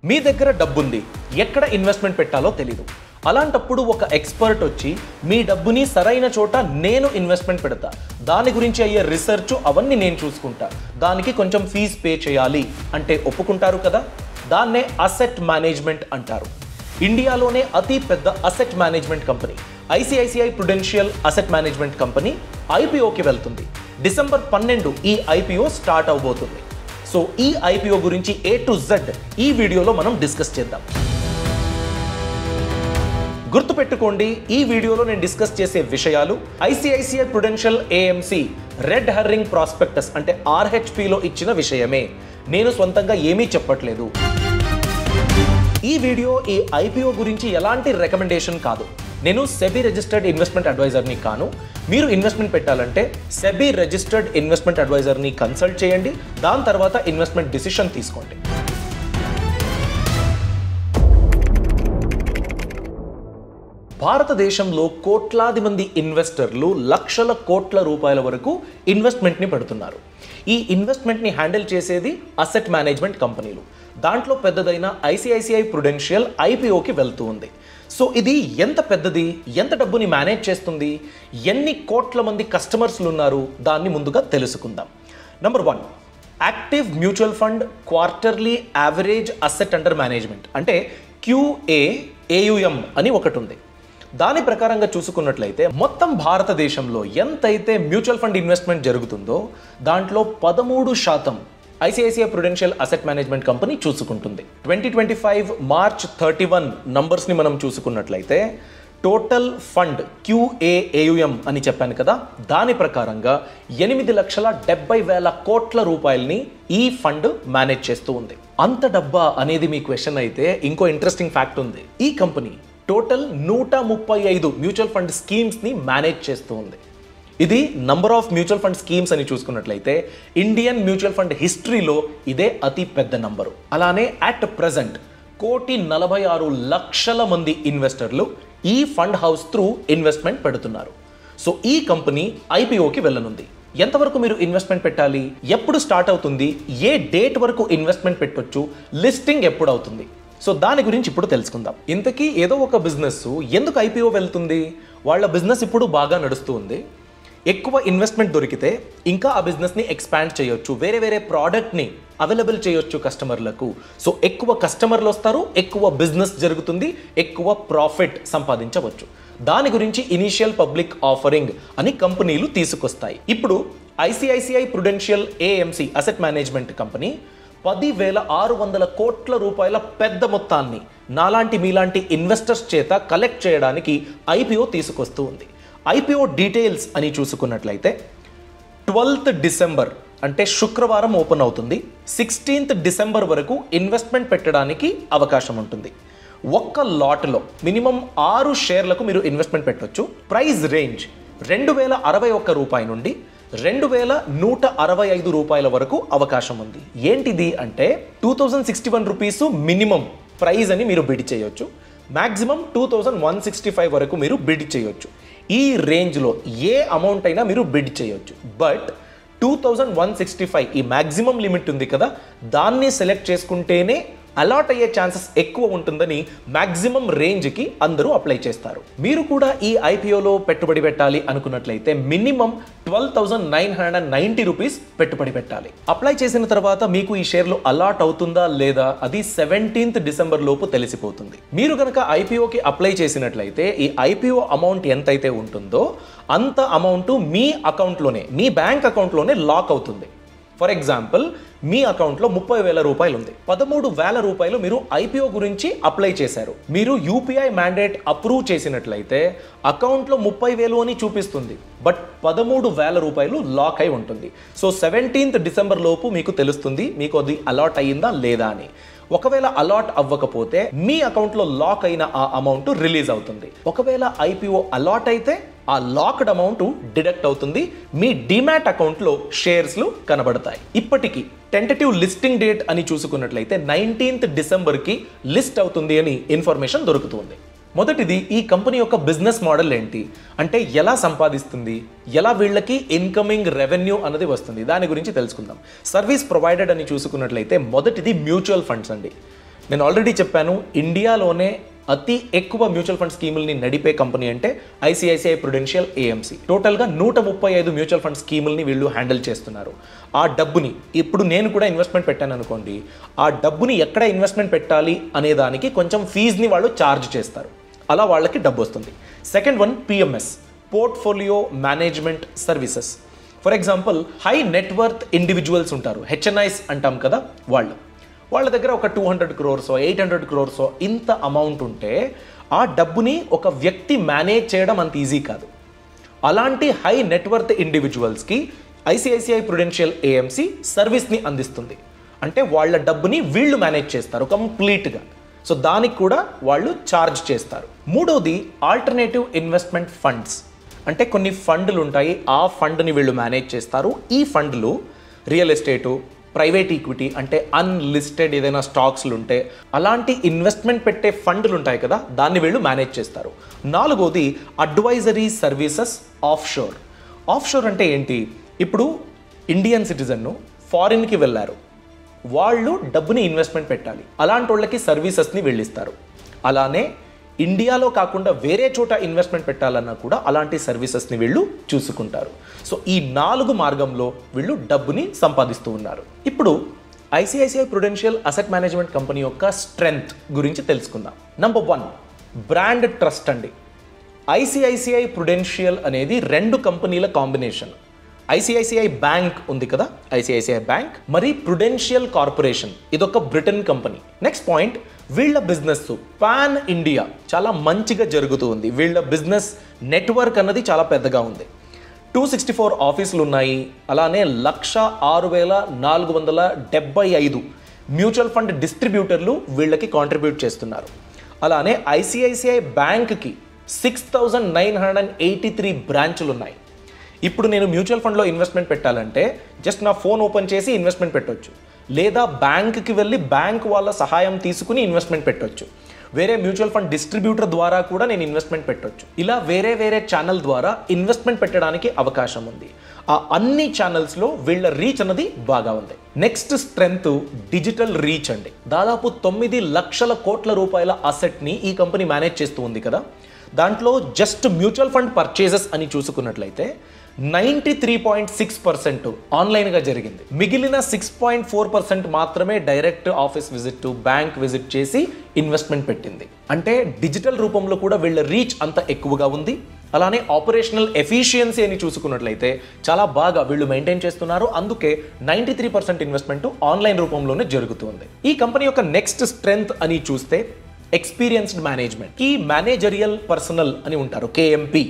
మీ దగ్గర డబ్బుంది, ఎక్కడ ఇన్వెస్ట్మెంట్ పెట్టాలో తెలీదు. అలాంటప్పుడు ఒక ఎక్స్పర్ట్ వచ్చి మీ డబ్బుని సరైన చోట నేను ఇన్వెస్ట్మెంట్ పెడతా, దాని గురించి అయ్యే రీసెర్చ్ అవన్నీ నేను చూసుకుంటా, దానికి కొంచెం ఫీజ్ పే చేయాలి అంటే ఒప్పుకుంటారు కదా. దాన్నే అసెట్ మేనేజ్మెంట్ అంటారు. ఇండియాలోనే అతి పెద్ద asset management company ICICI Prudential asset management company ఐపీఓకి వెళ్తుంది. డిసెంబర్ 12 ఈ ఐపీఓ స్టార్ట్ అవబోతుంది. సో ఈ ఐపీఓ గురించి A to Z ఈ వీడియోలో మనం డిస్కస్ చేద్దాం. గుర్తుపెట్టుకోండి, ఈ వీడియోలో నేను డిస్కస్ చేసే విషయాలు ICICI Prudential AMC red herring prospectus అంటే RHPలో ఇచ్చిన విషయమే. నేను సొంతంగా ఏమీ చెప్పట్లేదు. ఈ వీడియో ఈ ఐపీఓ గురించి ఎలాంటి రికమెండేషన్ కాదు. నేను సెబీ రిజిస్టర్డ్ ఇన్వెస్ట్మెంట్ అడ్వైజర్ని కాను. మీరు ఇన్వెస్ట్మెంట్ పెట్టాలంటే సెబీ రిజిస్టర్డ్ ఇన్వెస్ట్మెంట్ అడ్వైజర్ని కన్సల్ట్ చేయండి. దాని తర్వాత ఇన్వెస్ట్మెంట్ డిసిషన్ తీసుకోండి. భారతదేశంలో కోట్లాది మంది ఇన్వెస్టర్లు లక్షల కోట్ల రూపాయల వరకు ఇన్వెస్ట్మెంట్ని పెడుతున్నారు. ఈ ఇన్వెస్ట్మెంట్ని హ్యాండిల్ చేసేది అసెట్ మేనేజ్మెంట్ కంపెనీలు. దాంట్లో పెద్దదైన ఐసిఐసిఐ ప్రుడెన్షియల్ ఐపీఓకి వెళ్తూ ఉంది. సో ఇది ఎంత పెద్దది, ఎంత డబ్బుని మేనేజ్ చేస్తుంది, ఎన్ని కోట్ల మంది కస్టమర్స్లు ఉన్నారు, దాన్ని ముందుగా తెలుసుకుందాం. Number 1, active mutual fund quarterly average asset under management అంటే QAAUM అని ఒకటి ఉంది. దాని ప్రకారంగా చూసుకున్నట్లయితే మొత్తం భారతదేశంలో ఎంతైతే మ్యూచువల్ ఫండ్ ఇన్వెస్ట్మెంట్ జరుగుతుందో దాంట్లో 13% ICICI Prudential asset management company చూసుకుంటుంది. 2025 మార్చ్ 31 నంబర్స్ని మనం చూసుకున్నట్లయితే టోటల్ ఫండ్ QAAUM అని చెప్పాను కదా, దాని ప్రకారంగా 8,70,000 కోట్ల రూపాయలని ఈ ఫండ్ మేనేజ్ చేస్తూ ఉంది. అంత డబ్బా అనేది మీ క్వశ్చన్ అయితే ఇంకో ఇంట్రెస్టింగ్ ఫ్యాక్ట్ ఉంది. ఈ కంపెనీ టోటల్ 135 మ్యూచువల్ ఫండ్ స్కీమ్స్ని మేనేజ్ చేస్తూ ఉంది. ఇది number of mutual fund schemes అని చూసుకున్నట్లయితే ఇండియన్ మ్యూచువల్ ఫండ్ హిస్టరీలో ఇదే అతి పెద్ద నంబరు. అలానే అట్ ప్రెజెంట్ 1,46,00,000 మంది ఇన్వెస్టర్లు ఈ ఫండ్ హౌస్ త్రూ ఇన్వెస్ట్మెంట్ పెడుతున్నారు. సో ఈ కంపెనీ ఐపీఓకి వెళ్ళనుంది. ఎంతవరకు మీరు ఇన్వెస్ట్మెంట్ పెట్టాలి, ఎప్పుడు స్టార్ట్ అవుతుంది, ఏ డేట్ వరకు ఇన్వెస్ట్మెంట్ పెట్టొచ్చు, లిస్టింగ్ ఎప్పుడు అవుతుంది, సో దాని గురించి ఇప్పుడు తెలుసుకుందాం. ఇంతకీ ఏదో ఒక బిజినెస్ ఎందుకు ఐపీఓ వెళ్తుంది? వాళ్ళ బిజినెస్ ఇప్పుడు బాగా నడుస్తూ ఉంది, ఎక్కువ ఇన్వెస్ట్మెంట్ దొరికితే ఇంకా ఆ బిజినెస్ని ఎక్స్పాండ్ చేయొచ్చు, వేరే వేరే ప్రోడక్ట్ని అవైలబుల్ చేయొచ్చు కస్టమర్లకు. సో ఎక్కువ కస్టమర్లు వస్తారు, ఎక్కువ బిజినెస్ జరుగుతుంది, ఎక్కువ ప్రాఫిట్ సంపాదించవచ్చు. దాని గురించి ఇనీషియల్ పబ్లిక్ ఆఫరింగ్ అని కంపెనీలు తీసుకొస్తాయి. ఇప్పుడు ICICI Prudential AMC asset management company 10,600 కోట్ల రూపాయల పెద్ద మొత్తాన్ని నాలాంటి మీలాంటి ఇన్వెస్టర్స్ చేత కలెక్ట్ చేయడానికి ఐపీఓ తీసుకొస్తూ ఉంది. ఐపీఓ డీటెయిల్స్ అని చూసుకున్నట్లయితే 12th డిసెంబర్ అంటే శుక్రవారం ఓపెన్ అవుతుంది. 16th డిసెంబర్ వరకు ఇన్వెస్ట్మెంట్ పెట్టడానికి అవకాశం ఉంటుంది. ఒక్క లాట్లో మినిమం 6 షేర్లకు మీరు ఇన్వెస్ట్మెంట్ పెట్టవచ్చు. ప్రైస్ రేంజ్ 2,061 రూపాయల నుండి 2,165 రూపాయల వరకు అవకాశం ఉంది. ఏంటిది అంటే 2,061 రూపీస్ మినిమం ప్రైజ్ అని మీరు బిడ్ చేయొచ్చు. మ్యాక్సిమం 2,165 వరకు మీరు బిడ్ చేయొచ్చు. ఈ రేంజ్లో ఏ అమౌంట్ అయినా మీరు బిడ్ చేయొచ్చు. బట్ 2,165 ఈ మ్యాక్సిమం లిమిట్ ఉంది కదా, దాన్ని సెలెక్ట్ చేసుకుంటేనే అలాట్ అయ్యే ఛాన్సెస్ ఎక్కువ ఉంటుందని మ్యాక్సిమం రేంజ్కి అందరూ అప్లై చేస్తారు. మీరు కూడా ఈ ఐపీఓలో పెట్టుబడి పెట్టాలి అనుకున్నట్లయితే మినిమం 12,990 రూపీస్ పెట్టుబడి పెట్టాలి. అప్లై చేసిన తర్వాత మీకు ఈ షేర్లు అలాట్ అవుతుందా లేదా అది 17th డిసెంబర్ లోపు తెలిసిపోతుంది. మీరు కనుక ఐపీఓకి అప్లై చేసినట్లయితే ఈ ఐపీఓ అమౌంట్ ఎంతైతే ఉంటుందో అంత అమౌంట్ మీ అకౌంట్లోనే, మీ బ్యాంక్ అకౌంట్లోనే లాక్ అవుతుంది. ఫర్ ఎగ్జాంపుల్ మీ అకౌంట్లో 30,000 రూపాయలు ఉంది, 13,000 రూపాయలు మీరు ఐపీఓ గురించి అప్లై చేశారు. మీరు యూపీఐ మ్యాండేట్ అప్రూవ్ చేసినట్లయితే అకౌంట్లో 30,000 అని చూపిస్తుంది, బట్ 13,000 రూపాయలు లాక్ అయి ఉంటుంది. సో 17th డిసెంబర్ లోపు మీకు తెలుస్తుంది మీకు అది అలాట్ అయ్యిందా లేదా అని. ఒకవేళ అలాట్ అవ్వకపోతే మీ అకౌంట్లో లాక్ అయిన ఆ అమౌంట్ రిలీజ్ అవుతుంది. ఒకవేళ ఐపీఓ అలాట్ అయితే ఆ లాక్డ్ అమౌంట్ డిడక్ట్ అవుతుంది, మీ డిమాట్ అకౌంట్లో షేర్స్లు కనబడతాయి. ఇప్పటికీ టెంటేటివ్ లిస్టింగ్ డేట్ అని చూసుకున్నట్లయితే 19th డిసెంబర్కి లిస్ట్ అవుతుంది అని ఇన్ఫర్మేషన్ దొరుకుతుంది. మొదటిది ఈ కంపెనీ యొక్క బిజినెస్ మోడల్ ఏంటి అంటే ఎలా సంపాదిస్తుంది, ఎలా వీళ్ళకి ఇన్కమింగ్ రెవెన్యూ అన్నది వస్తుంది, దాని గురించి తెలుసుకుందాం. సర్వీస్ ప్రొవైడెడ్ అని చూసుకున్నట్లయితే మొదటిది మ్యూచువల్ ఫండ్స్ అండి. నేను ఆల్రెడీ చెప్పాను, ఇండియాలోనే అతి ఎక్కువ మ్యూచువల్ ఫండ్ స్కీముల్ని నడిపే కంపెనీ అంటే ఐసిఐసిఐ ప్రుడెన్షియల్ ఏఎంసీ. టోటల్గా 135 మ్యూచువల్ ఫండ్ స్కీముల్ని వీళ్ళు హ్యాండిల్ చేస్తున్నారు. ఆ డబ్బుని ఇప్పుడు నేను కూడా ఇన్వెస్ట్మెంట్ పెట్టాను అనుకోండి, ఆ డబ్బుని ఎక్కడ ఇన్వెస్ట్మెంట్ పెట్టాలి అనే దానికి కొంచెం ఫీజుని వాళ్ళు ఛార్జ్ చేస్తారు. అలా వాళ్ళకి డబ్బు వస్తుంది. Second one PMS, portfolio management services. For example high net worth individuals ఉంటారు, హెచ్ఎన్ఐస్ అంటాం కదా, వాళ్ళ దగ్గర ఒక 200 crores 800 crores ఇంత అమౌంట్ ఉంటే ఆ డబ్బుని ఒక వ్యక్తి మేనేజ్ చేయడం అంత ఈజీ కాదు. అలాంటి హై నెట్వర్త్ ఇండివిజువల్స్కి ఐసిఐసిఐ ప్రుడెన్షియల్ ఏఎంసీ సర్వీస్ని అందిస్తుంది. అంటే వాళ్ళ డబ్బుని వీళ్ళు మేనేజ్ చేస్తారు కంప్లీట్గా. సో దానికి కూడా వాళ్ళు ఛార్జ్ చేస్తారు. మూడోది ఆల్టర్నేటివ్ ఇన్వెస్ట్మెంట్ ఫండ్స్. అంటే కొన్ని ఫండ్లు ఉంటాయి, ఆ ఫండ్ని వీళ్ళు మేనేజ్ చేస్తారు. ఈ ఫండ్లు రియల్ ఎస్టేటు, ప్రైవేట్ ఈక్విటీ అంటే అన్లిస్టెడ్ ఏదైనా స్టాక్స్లు ఉంటే అలాంటి ఇన్వెస్ట్మెంట్ పెట్టే ఫండ్లు ఉంటాయి కదా, దాన్ని వీళ్ళు మేనేజ్ చేస్తారు. నాలుగోది అడ్వైజరీ సర్వీసెస్ ఆఫ్షోర్. ఆఫ్షోర్ అంటే ఏంటి? ఇప్పుడు ఇండియన్ సిటిజన్ను ఫారిన్కి వెళ్ళారు, వాళ్ళు డబ్బుని ఇన్వెస్ట్మెంట్ పెట్టాలి, అలాంటి వాళ్ళకి సర్వీసెస్ని వెళ్ళిస్తారు. అలానే ఇండియాలో కాకుండా వేరే చోట ఇన్వెస్ట్మెంట్ పెట్టాలన్నా కూడా అలాంటి సర్వీసెస్ని వీళ్ళు చూసుకుంటారు. సో ఈ 4 మార్గంలో వీళ్ళు డబ్బుని సంపాదిస్తూ ఉన్నారు. ఇప్పుడు ICICI Prudential asset management company యొక్క స్ట్రెంగ్త్ గురించి తెలుసుకుందాం. నంబర్ 1 బ్రాండ్ ట్రస్ట్ అండి. ఐసిఐసిఐ ప్రుడెన్షియల్ అనేది 2 కంపెనీల కాంబినేషన్. ఐసిఐసిఐ బ్యాంక్ ఉంది కదా, ఐసిఐసిఐ బ్యాంక్, మరి ప్రుడెన్షియల్ కార్పొరేషన్, ఇదొక బ్రిటన్ కంపెనీ. నెక్స్ట్ పాయింట్, వీళ్ళ బిజినెస్ పాన్ ఇండియా చాలా మంచిగా జరుగుతూ ఉంది. వీళ్ళ బిజినెస్ నెట్వర్క్ అన్నది చాలా పెద్దగా ఉంది. 264 ఆఫీసులు ఉన్నాయి. అలానే 1,06,475 మ్యూచువల్ ఫండ్ డిస్ట్రిబ్యూటర్లు వీళ్ళకి కాంట్రిబ్యూట్ చేస్తున్నారు. అలానే ఐసిఐసిఐ బ్యాంక్కి 6,983 బ్రాంచులు ఉన్నాయి. ఇప్పుడు నేను మ్యూచువల్ ఫండ్లో ఇన్వెస్ట్మెంట్ పెట్టాలంటే జస్ట్ నా ఫోన్ ఓపెన్ చేసి ఇన్వెస్ట్మెంట్ పెట్టవచ్చు, లేదా బ్యాంక్కి వెళ్ళి బ్యాంక్ వాళ్ళ సహాయం తీసుకుని ఇన్వెస్ట్మెంట్ పెట్టవచ్చు. వేరే మ్యూచువల్ ఫండ్ డిస్ట్రిబ్యూటర్ ద్వారా కూడా నేను ఇన్వెస్ట్మెంట్ పెట్టవచ్చు. ఇలా వేరే వేరే ఛానల్ ద్వారా ఇన్వెస్ట్మెంట్ పెట్టడానికి అవకాశం ఉంది. ఆ అన్ని ఛానల్స్లో వీళ్ళ రీచ్ అన్నది బాగా ఉంది. నెక్స్ట్ స్ట్రెంగ్త్ డిజిటల్ రీచ్ అండి. దాదాపు 9 లక్షల కోట్ల రూపాయల అసెట్ని ఈ కంపెనీ మేనేజ్ చేస్తూ ఉంది కదా, దాంట్లో జస్ట్ మ్యూచువల్ ఫండ్ పర్చేజెస్ అని చూసుకున్నట్లయితే 93.6% ఆన్లైన్గా జరిగింది. మిగిలిన 6.4% మాత్రమే direct office visit, bank visit చేసి ఇన్వెస్ట్మెంట్ పెట్టింది. అంటే డిజిటల్ రూపంలో కూడా వీళ్ళ రీచ్ అంత ఎక్కువగా ఉంది. అలానే ఆపరేషనల్ ఎఫిషియన్సీ అని చూసుకున్నట్లయితే చాలా బాగా వీళ్ళు మెయింటైన్ చేస్తున్నారు. అందుకే 93% ఇన్వెస్ట్మెంట్ ఆన్లైన్ రూపంలోనే జరుగుతుంది. ఈ కంపెనీ యొక్క నెక్స్ట్ స్ట్రెంగ్త్ అని చూస్తే ఎక్స్పీరియన్స్డ్ మేనేజ్మెంట్. ఈ మేనేజరియల్ పర్సనల్ అని ఉంటారు, కేఎంపీ.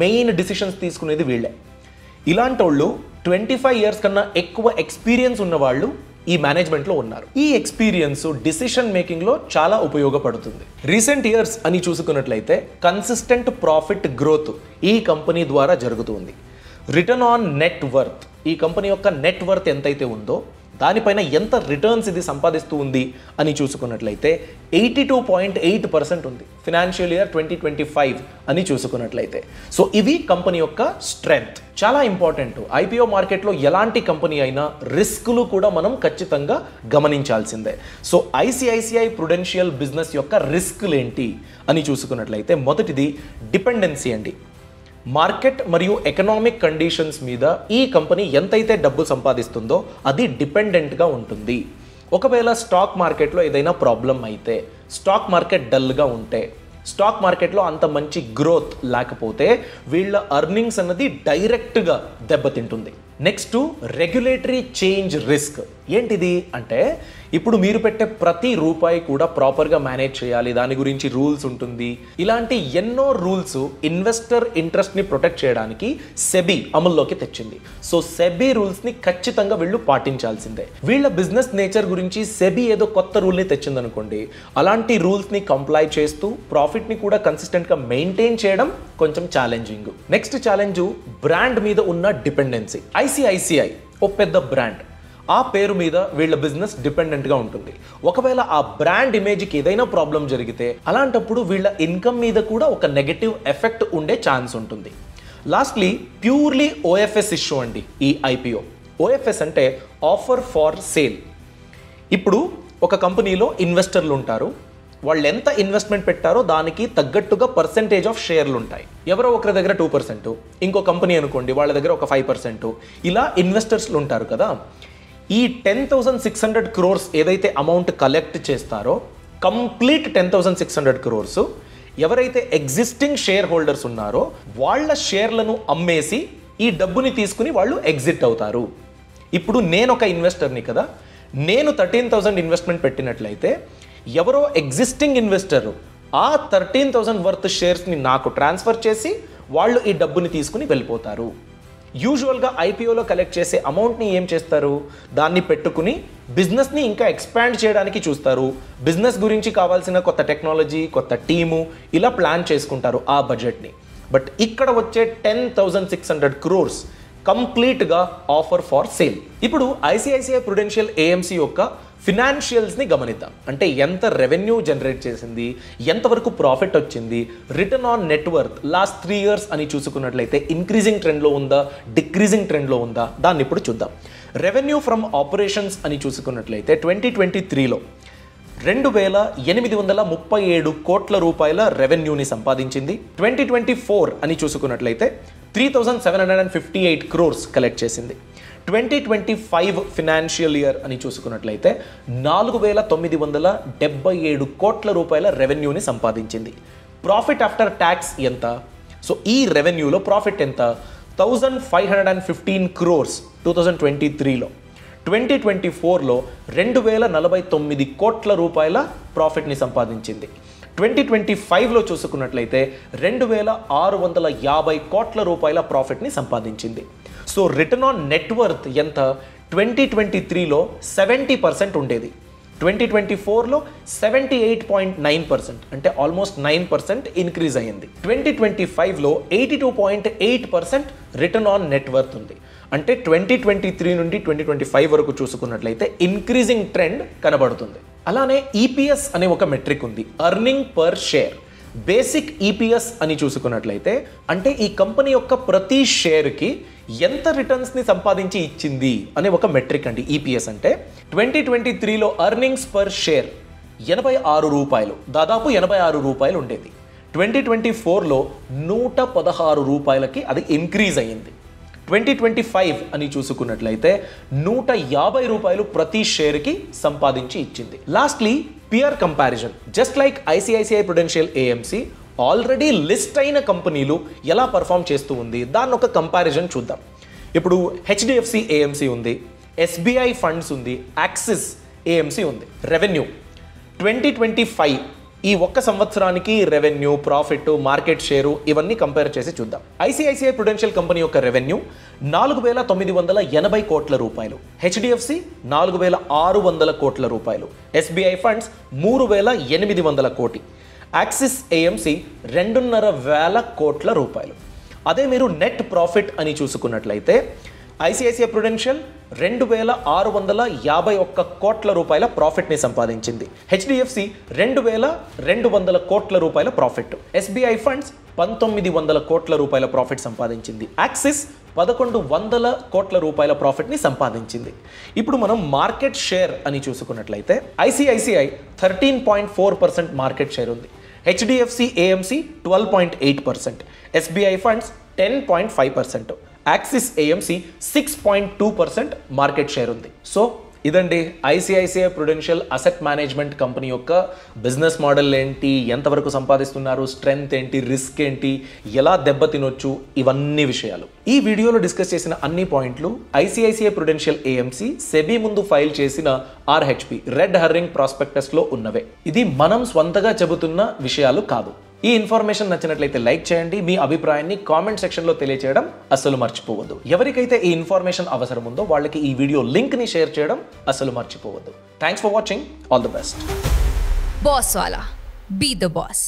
మెయిన్ డిసిషన్స్ తీసుకునేది వీళ్ళే. ఇలాంటి వాళ్ళు 25 years కన్నా ఎక్కువ ఎక్స్పీరియన్స్ ఉన్న వాళ్ళు ఈ మేనేజ్మెంట్లో ఉన్నారు. ఈ ఎక్స్పీరియన్స్ డిసిషన్ మేకింగ్లో చాలా ఉపయోగపడుతుంది. రీసెంట్ ఇయర్స్ అని చూసుకున్నట్లయితే కన్సిస్టెంట్ ప్రాఫిట్ గ్రోత్ ఈ కంపెనీ ద్వారా జరుగుతుంది. రిటర్న్ ఆన్ నెట్ వర్త్, ఈ కంపెనీ యొక్క నెట్ వర్త్ ఎంతైతే ఉందో దానిపైన ఎంత రిటర్న్స్ ఇది సంపాదిస్తూ ఉంది అని చూసుకున్నట్లయితే 82.8% ఉంది ఫినాన్షియల్ ఇయర్ 2025 అని చూసుకున్నట్లయితే. సో ఇవి కంపెనీ యొక్క స్ట్రెంగ్త్. చాలా ఇంపార్టెంట్. ఐపీఓ మార్కెట్లో ఎలాంటి కంపెనీ అయినా రిస్కులు కూడా మనం ఖచ్చితంగా గమనించాల్సిందే. సో ఐసిఐసిఐ ప్రుడెన్షియల్ బిజినెస్ యొక్క రిస్కులు ఏంటి అని చూసుకున్నట్లయితే మొదటిది డిపెండెన్సీ అండి. మార్కెట్ మరియు ఎకనామిక్ కండిషన్స్ మీద ఈ కంపెనీ ఎంతైతే డబ్బు సంపాదిస్తుందో అది డిపెండెంట్గా ఉంటుంది. ఒకవేళ స్టాక్ మార్కెట్లో ఏదైనా ప్రాబ్లం అయితే, స్టాక్ మార్కెట్ డల్గా ఉంటే, స్టాక్ మార్కెట్లో అంత మంచి గ్రోత్ లేకపోతే వీళ్ళ అర్నింగ్స్ అన్నది డైరెక్ట్గా దెబ్బతింటుంది. Next regulatory change risk. ఏంటిది అంటే ఇప్పుడు మీరు పెట్టే ప్రతి రూపాయి కూడా ప్రాపర్గా మేనేజ్ చేయాలి, దాని గురించి రూల్స్ ఉంటుంది. ఇలాంటి ఎన్నో రూల్స్ ఇన్వెస్టర్ ఇంట్రెస్ట్ని ప్రొటెక్ట్ చేయడానికి సెబీ అమల్లోకి తెచ్చింది. సో సెబీ రూల్స్ని ఖచ్చితంగా వీళ్ళు పాటించాల్సిందే. వీళ్ళ బిజినెస్ నేచర్ గురించి సెబీ ఏదో కొత్త రూల్ని తెచ్చిందనుకోండి, అలాంటి రూల్స్ని కంప్లై చేస్తూ ప్రాఫిట్ని కూడా కన్సిస్టెంట్గా మెయింటైన్ చేయడం కొంచెం ఛాలెంజింగ్. నెక్స్ట్ ఛాలెంజ్ బ్రాండ్ మీద ఉన్న డిపెండెన్సీ. ఐసిఐసిఐ ఓ పెద్ద బ్రాండ్, ఆ పేరు మీద వీళ్ళ బిజినెస్ డిపెండెంట్గా ఉంటుంది. ఒకవేళ ఆ బ్రాండ్ ఇమేజ్కి ఏదైనా ప్రాబ్లం జరిగితే అలాంటప్పుడు వీళ్ళ ఇన్కమ్ మీద కూడా ఒక నెగటివ్ ఎఫెక్ట్ ఉండే ఛాన్స్ ఉంటుంది. లాస్ట్లీ ప్యూర్లీ ఓఎఫ్ఎస్ ఇష్యూ అండి ఈ ఐపీఓ. ఓఎఫ్ఎస్ అంటే ఆఫర్ ఫార్ సేల్. ఇప్పుడు ఒక కంపెనీలో ఇన్వెస్టర్లు ఉంటారు. వాళ్ళు ఎంత ఇన్వెస్ట్మెంట్ పెట్టారో దానికి తగ్గట్టుగా పర్సెంటేజ్ ఆఫ్ షేర్లు ఉంటాయి. ఎవరో ఒకరి దగ్గర 2%, ఇంకో కంపెనీ అనుకోండి వాళ్ళ దగ్గర ఒక 5%, ఇలా ఇన్వెస్టర్స్లు ఉంటారు కదా. ఈ 10,600 crores ఏదైతే అమౌంట్ కలెక్ట్ చేస్తారో కంప్లీట్ 10,600 crores ఎవరైతే ఎగ్జిస్టింగ్ షేర్ హోల్డర్స్ ఉన్నారో వాళ్ళ షేర్లను అమ్మేసి ఈ డబ్బుని తీసుకుని వాళ్ళు ఎగ్జిట్ అవుతారు. ఇప్పుడు నేను ఒక ఇన్వెస్టర్ని కదా, నేను 13,000 ఇన్వెస్ట్మెంట్ పెట్టినట్లయితే ఎవరో ఎగ్జిస్టింగ్ ఇన్వెస్టర్ ఆ 13,000 వర్త్ షేర్స్ని నాకు ట్రాన్స్ఫర్ చేసి వాళ్ళు ఈ డబ్బుని తీసుకుని వెళ్ళిపోతారు. యూజువల్గా ఐపీఓలో కలెక్ట్ చేసే అమౌంట్ని ఏం చేస్తారు, దాన్ని పెట్టుకుని బిజినెస్ని ఇంకా ఎక్స్పాండ్ చేయడానికి చూస్తారు. బిజినెస్ గురించి కావాల్సిన కొత్త టెక్నాలజీ, కొత్త టీము ఇలా ప్లాన్ చేసుకుంటారు ఆ బడ్జెట్ని. బట్ ఇక్కడ వచ్చే 10,600 crores కంప్లీట్గా ఆఫర్ ఫార్ సేల్. ఇప్పుడు ఐసిఐసిఐ ప్రుడెన్షియల్ ఏఎంసీ యొక్క ఫినాన్షియల్స్ని గమనిద్దాం. అంటే ఎంత రెవెన్యూ జనరేట్ చేసింది, ఎంతవరకు ప్రాఫిట్ వచ్చింది, return on net worth last 3 years అని చూసుకున్నట్లయితే ఇంక్రీజింగ్ ట్రెండ్లో ఉందా, డిక్రీజింగ్ ట్రెండ్లో ఉందా, దాన్ని ఇప్పుడు చూద్దాం. రెవెన్యూ ఫ్రమ్ ఆపరేషన్స్ అని చూసుకున్నట్లయితే 2023లో 2,837 కోట్ల రూపాయల రెవెన్యూని సంపాదించింది. 2024 అని చూసుకున్నట్లయితే 3,758 crores కలెక్ట్ చేసింది. 2025 ఫినాన్షియల్ ఇయర్ అని చూసుకున్నట్లయితే 4,977 కోట్ల రూపాయల రెవెన్యూని సంపాదించింది. ప్రాఫిట్ ఆఫ్టర్ ట్యాక్స్ ఎంత? సో ఈ రెవెన్యూలో ప్రాఫిట్ ఎంత? 1,515 crores 2023లో. 2024లో 2,049 కోట్ల రూపాయల ప్రాఫిట్ని సంపాదించింది. 2025లో చూసుకున్నట్లయితే 2,650 కోట్ల రూపాయల ప్రాఫిట్ని సంపాదించింది. సో రిటర్న్ ఆన్ నెట్వర్త్ ఎంత? 2023లో 70% ఉండేది, 2024లో 78.9%, అంటే ఆల్మోస్ట్ 9% ఇంక్రీజ్ అయ్యింది. 2025లో 82.8% రిటర్న్ ఆన్ నెట్వర్త్ ఉంది. అంటే 2023 నుండి 2025 వరకు చూసుకున్నట్లయితే ఇంక్రీజింగ్ ట్రెండ్ కనబడుతుంది. అలానే ఈపీఎస్ అనే ఒక మెట్రిక్ ఉంది, earning per share. Basic EPS అని చూసుకున్నట్లయితే అంటే ఈ కంపెనీ యొక్క ప్రతి షేర్కి ఎంత రిటర్న్స్ని సంపాదించి ఇచ్చింది అనే ఒక మెట్రిక్ అండి ఈపీఎస్ అంటే. 2023లో ఎర్నింగ్స్ పర్ షేర్ 86 రూపాయలు, దాదాపు 86 రూపాయలు ఉండేది. 2024లో 116 రూపాయలకి అది ఇంక్రీజ్ అయ్యింది. 2025 అని చూసుకున్నట్లయితే 150 రూపాయలు ప్రతి షేర్కి సంపాదించి ఇచ్చింది. Lastly peer comparison. Just like ICICI Prudential AMC already list అయిన కంపెనీలు ఎలా పర్ఫామ్ చేస్తూ ఉంది దాన్ని ఒక కంపారిజన్ చూద్దాం. ఇప్పుడు హెచ్డిఎఫ్సి ఏఎంసీ ఉంది, ఎస్బీఐ ఫండ్స్ ఉంది, యాక్సిస్ ఏఎంసీ ఉంది. రెవెన్యూ 2025 ఈ ఒక్క సంవత్సరానికి రెవెన్యూ, ప్రాఫిట్, మార్కెట్ షేరు ఇవన్నీ కంపేర్ చేసి చూద్దాం. ఐసిఐసిఐ ప్రుడెన్షియల్ కంపెనీ యొక్క రెవెన్యూ 4,980 కోట్ల రూపాయలు, హెచ్డిఎఫ్సి 4,600 కోట్ల రూపాయలు, ఎస్బీఐ ఫండ్స్ 3,800 కోటి, యాక్సిస్ ఏఎంసీ 2,500 కోట్ల రూపాయలు. అదే మీరు నెట్ ప్రాఫిట్ అని చూసుకున్నట్లయితే ఐసిఐసిఐ ప్రుడెన్షియల్ 2,651 కోట్ల రూపాయల ప్రాఫిట్ని సంపాదించింది. హెచ్డిఎఫ్సి 2,200 కోట్ల రూపాయల ప్రాఫిట్, ఎస్బీఐ ఫండ్స్ 1,900 కోట్ల రూపాయల ప్రాఫిట్ సంపాదించింది, యాక్సిస్ 1,100 కోట్ల రూపాయల ప్రాఫిట్ని సంపాదించింది. ఇప్పుడు మనం మార్కెట్ షేర్ అని చూసుకున్నట్లయితే ఐసిఐసిఐ 13.4% మార్కెట్ షేర్ ఉంది, HDFC AMC 12.8%, SBI funds 10.5%, axis AMC 6.2% market share ఉంది. సో ఇదండి ICICI Prudential asset management company యొక్క బిజినెస్ మోడల్ ఏంటి, ఎంతవరకు సంపాదిస్తున్నారు, స్ట్రెంగ్త్ ఏంటి, రిస్క్ ఏంటి, ఎలా దెబ్బతినొచ్చు, ఇవన్నీ విషయాలు ఈ వీడియోలో డిస్కస్ చేసిన అన్ని పాయింట్లు ఐసిఐసిఐ ప్రుడెన్షియల్ ఏఎంసీ సెబీ ముందు ఫైల్ చేసిన ఆర్హెచ్పి రెడ్ హెర్రింగ్ ప్రాస్పెక్టస్లో ఉన్నవే. ఇది మనం స్వంతగా చెబుతున్న విషయాలు కాదు. ఈ ఇన్ఫర్మేషన్ నచ్చినట్లయితే లైక్ చేయండి, మీ అభిప్రాయాన్ని కామెంట్ సెక్షన్లో తెలియచేయడం అస్సలు మర్చిపోవద్దు. ఎవరికైతే ఈ ఇన్ఫర్మేషన్ అవసరం ఉందో వాళ్ళకి ఈ వీడియో లింక్ని షేర్ చేయడం అస్సలు మర్చిపోవద్దు. Thanks for watching. All the best. Boss వాలా, బీ ద బాస్.